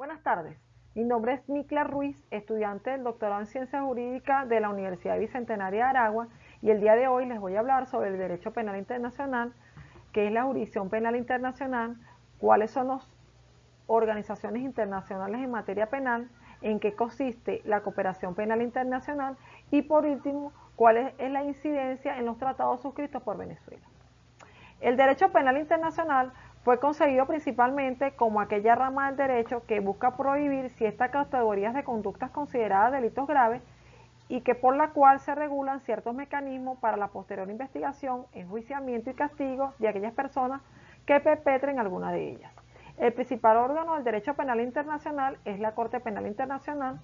Buenas tardes, mi nombre es Nicla Ruiz, estudiante del doctorado en Ciencias Jurídicas de la Universidad Bicentenaria de Aragua, y el día de hoy les voy a hablar sobre el Derecho Penal Internacional, qué es la jurisdicción penal internacional, cuáles son las organizaciones internacionales en materia penal, en qué consiste la cooperación penal internacional y por último, cuál es la incidencia en los tratados suscritos por Venezuela. El derecho penal internacional fue concebido principalmente como aquella rama del derecho que busca prohibir ciertas categorías de conductas consideradas delitos graves y que por la cual se regulan ciertos mecanismos para la posterior investigación, enjuiciamiento y castigo de aquellas personas que perpetren alguna de ellas. El principal órgano del derecho penal internacional es la Corte Penal Internacional,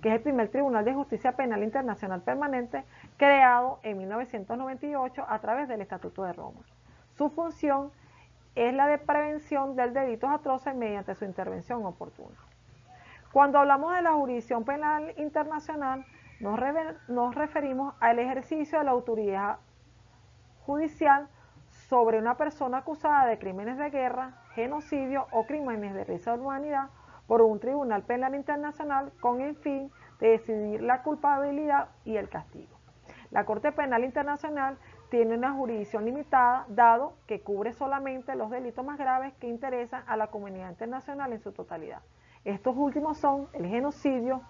que es el primer tribunal de justicia penal internacional permanente creado en 1998 a través del Estatuto de Roma. Su función es la de prevención de delitos atroces mediante su intervención oportuna. Cuando hablamos de la jurisdicción penal internacional, nos referimos al ejercicio de la autoridad judicial sobre una persona acusada de crímenes de guerra, genocidio o crímenes de lesa humanidad por un tribunal penal internacional con el fin de decidir la culpabilidad y el castigo. La Corte Penal Internacional tiene una jurisdicción limitada, dado que cubre solamente los delitos más graves que interesan a la comunidad internacional en su totalidad. Estos últimos son el genocidio,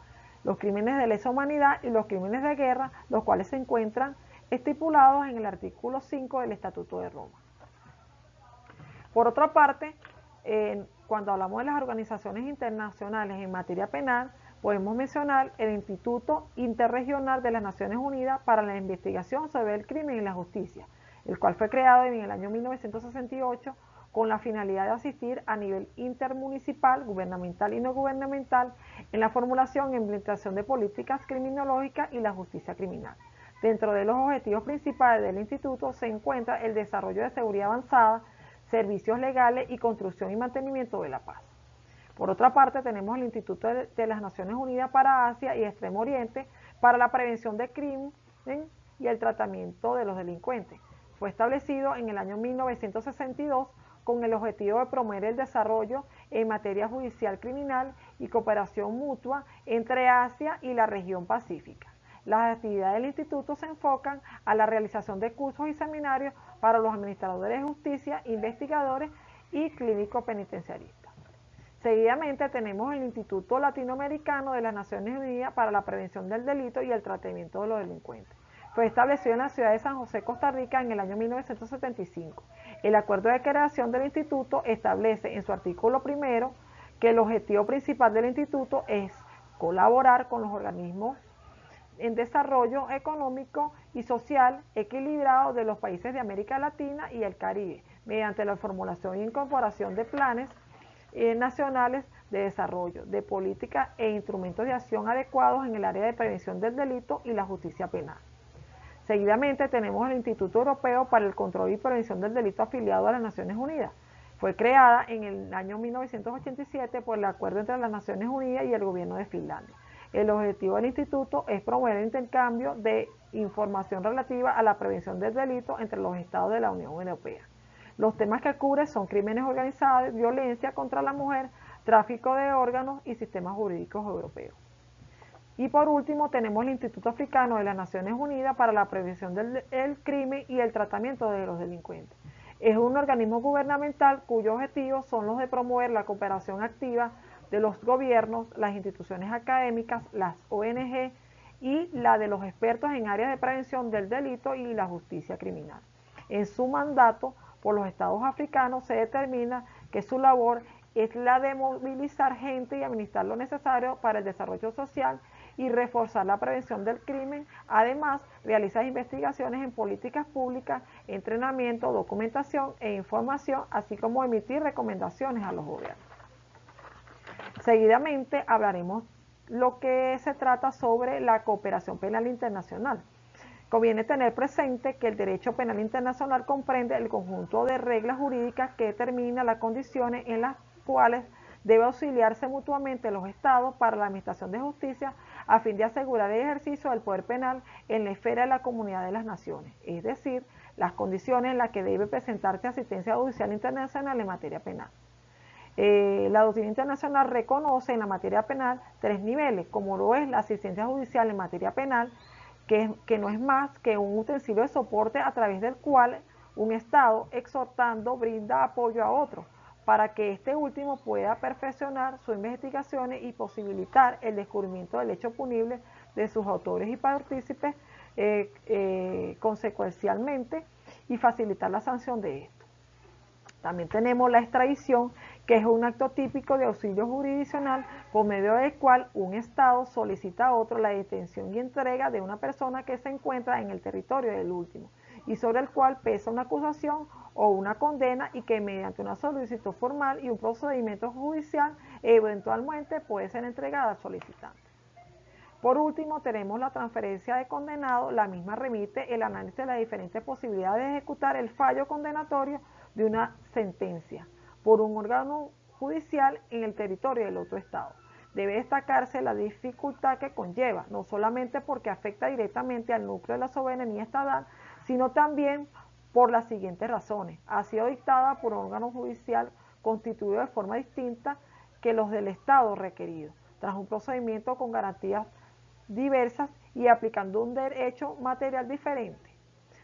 los crímenes de lesa humanidad y los crímenes de guerra, los cuales se encuentran estipulados en el artículo 5 del Estatuto de Roma. Por otra parte, cuando hablamos de las organizaciones internacionales en materia penal, podemos mencionar el Instituto Interregional de las Naciones Unidas para la Investigación sobre el Crimen y la Justicia, el cual fue creado en el año 1968 con la finalidad de asistir a nivel intermunicipal, gubernamental y no gubernamental en la formulación e implementación de políticas criminológicas y la justicia criminal. Dentro de los objetivos principales del instituto se encuentra el desarrollo de seguridad avanzada, servicios legales y construcción y mantenimiento de la paz. Por otra parte, tenemos el Instituto de las Naciones Unidas para Asia y Extremo Oriente para la prevención del crimen y el tratamiento de los delincuentes. Fue establecido en el año 1962 con el objetivo de promover el desarrollo en materia judicial criminal y cooperación mutua entre Asia y la región pacífica. Las actividades del instituto se enfocan a la realización de cursos y seminarios para los administradores de justicia, investigadores y clínicos penitenciaristas. Seguidamente tenemos el Instituto Latinoamericano de las Naciones Unidas para la Prevención del Delito y el Tratamiento de los Delincuentes. Fue establecido en la ciudad de San José, Costa Rica, en el año 1975. El acuerdo de creación del instituto establece en su artículo primero que el objetivo principal del instituto es colaborar con los organismos en desarrollo económico y social equilibrado de los países de América Latina y el Caribe, mediante la formulación e incorporación de planes nacionales de desarrollo, de políticas e instrumentos de acción adecuados en el área de prevención del delito y la justicia penal. Seguidamente tenemos el Instituto Europeo para el Control y Prevención del Delito afiliado a las Naciones Unidas. Fue creada en el año 1987 por el acuerdo entre las Naciones Unidas y el gobierno de Finlandia. El objetivo del instituto es promover el intercambio de información relativa a la prevención del delito entre los estados de la Unión Europea. Los temas que cubre son crímenes organizados, violencia contra la mujer, tráfico de órganos y sistemas jurídicos europeos. Y por último tenemos el Instituto Africano de las Naciones Unidas para la Prevención del Crimen y el Tratamiento de los Delincuentes. Es un organismo gubernamental cuyos objetivos son los de promover la cooperación activa de los gobiernos, las instituciones académicas, las ONG y la de los expertos en áreas de prevención del delito y la justicia criminal. En su mandato por los estados africanos se determina que su labor es la de movilizar gente y administrar lo necesario para el desarrollo social y reforzar la prevención del crimen. Además, realiza investigaciones en políticas públicas, entrenamiento, documentación e información, así como emitir recomendaciones a los gobiernos. Seguidamente hablaremos lo que se trata sobre la cooperación penal internacional. Conviene tener presente que el derecho penal internacional comprende el conjunto de reglas jurídicas que determina las condiciones en las cuales debe auxiliarse mutuamente los estados para la administración de justicia a fin de asegurar el ejercicio del poder penal en la esfera de la comunidad de las naciones, es decir, las condiciones en las que debe presentarse asistencia judicial internacional en materia penal. La doctrina internacional reconoce en la materia penal 3 niveles, como lo es la asistencia judicial en materia penal, que no es más que un utensilio de soporte a través del cual un Estado, exhortando, brinda apoyo a otro, para que este último pueda perfeccionar sus investigaciones y posibilitar el descubrimiento del hecho punible de sus autores y partícipes consecuencialmente y facilitar la sanción de esto. También tenemos la extradición, que es un acto típico de auxilio jurisdiccional por medio del cual un Estado solicita a otro la detención y entrega de una persona que se encuentra en el territorio del último y sobre el cual pesa una acusación o una condena y que mediante una solicitud formal y un procedimiento judicial eventualmente puede ser entregada al solicitante. Por último, tenemos la transferencia de condenado. La misma remite el análisis de las diferentes posibilidades de ejecutar el fallo condenatorio de una sentencia por un órgano judicial en el territorio del otro Estado. Debe destacarse la dificultad que conlleva, no solamente porque afecta directamente al núcleo de la soberanía estatal, sino también por las siguientes razones. Ha sido dictada por un órgano judicial constituido de forma distinta que los del Estado requerido, tras un procedimiento con garantías diversas y aplicando un derecho material diferente.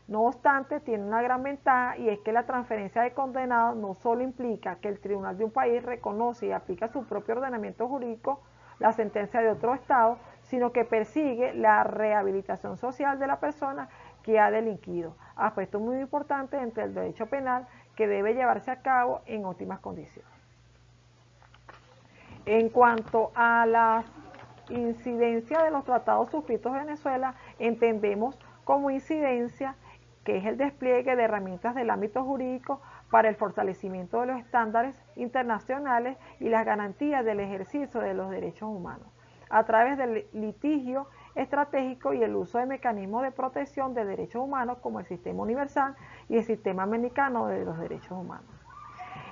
No obstante, tiene una gran ventaja y es que la transferencia de condenados no solo implica que el tribunal de un país reconoce y aplica su propio ordenamiento jurídico la sentencia de otro Estado, sino que persigue la rehabilitación social de la persona que ha delinquido, aspecto muy importante entre el derecho penal que debe llevarse a cabo en óptimas condiciones. En cuanto a las incidencia de los tratados suscritos de Venezuela, entendemos como incidencia que es el despliegue de herramientas del ámbito jurídico para el fortalecimiento de los estándares internacionales y las garantías del ejercicio de los derechos humanos, a través del litigio estratégico y el uso de mecanismos de protección de derechos humanos como el Sistema Universal y el Sistema Americano de los Derechos Humanos.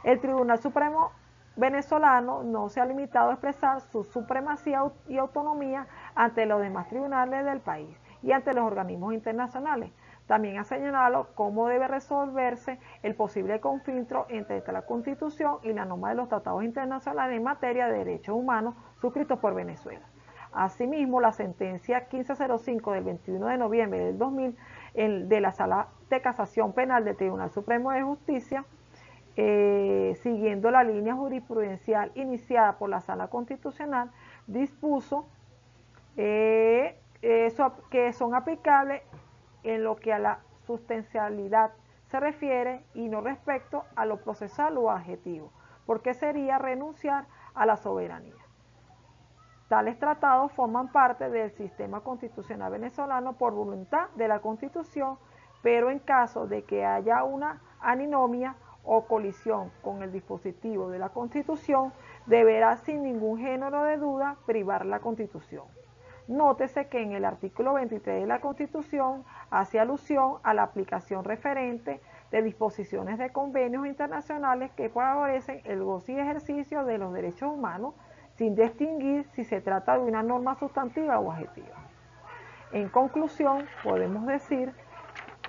El Tribunal Supremo venezolano no se ha limitado a expresar su supremacía y autonomía ante los demás tribunales del país y ante los organismos internacionales. También ha señalado cómo debe resolverse el posible conflicto entre la Constitución y la norma de los tratados internacionales en materia de derechos humanos suscritos por Venezuela. Asimismo, la sentencia 1505 del 21 de noviembre del 2000 de la Sala de Casación Penal del Tribunal Supremo de Justicia, siguiendo la línea jurisprudencial iniciada por la Sala Constitucional, dispuso que son aplicables en lo que a la sustancialidad se refiere y no respecto a lo procesal o adjetivo, porque sería renunciar a la soberanía. Tales tratados forman parte del sistema constitucional venezolano por voluntad de la Constitución, pero en caso de que haya una anomia o colisión con el dispositivo de la Constitución, deberá sin ningún género de duda privar la Constitución. Nótese que en el artículo 23 de la Constitución hace alusión a la aplicación referente de disposiciones de convenios internacionales que favorecen el goce y ejercicio de los derechos humanos sin distinguir si se trata de una norma sustantiva o adjetiva. En conclusión, podemos decir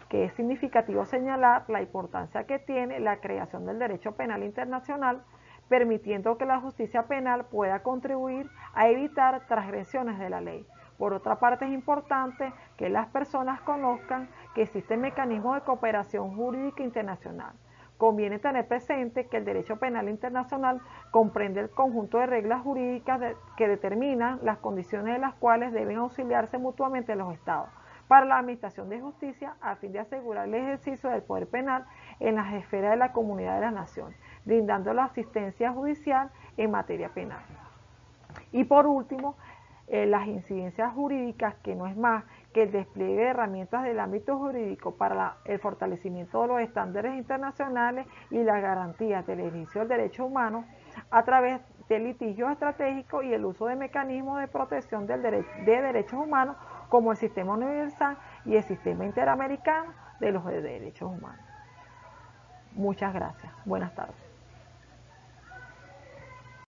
que es significativo señalar la importancia que tiene la creación del derecho penal internacional, permitiendo que la justicia penal pueda contribuir a evitar transgresiones de la ley. Por otra parte, es importante que las personas conozcan que existen mecanismos de cooperación jurídica internacional. Conviene tener presente que el derecho penal internacional comprende el conjunto de reglas jurídicas que determinan las condiciones en las cuales deben auxiliarse mutuamente los Estados para la administración de justicia a fin de asegurar el ejercicio del poder penal en las esferas de la comunidad de las naciones, brindando la asistencia judicial en materia penal. Y por último, las incidencias jurídicas, que no es más que el despliegue de herramientas del ámbito jurídico para el fortalecimiento de los estándares internacionales y las garantías del ejercicio del derecho humano a través de litigios estratégicos y el uso de mecanismos de protección de derechos humanos como el Sistema Universal y el Sistema Interamericano de los Derechos Humanos. Muchas gracias. Buenas tardes.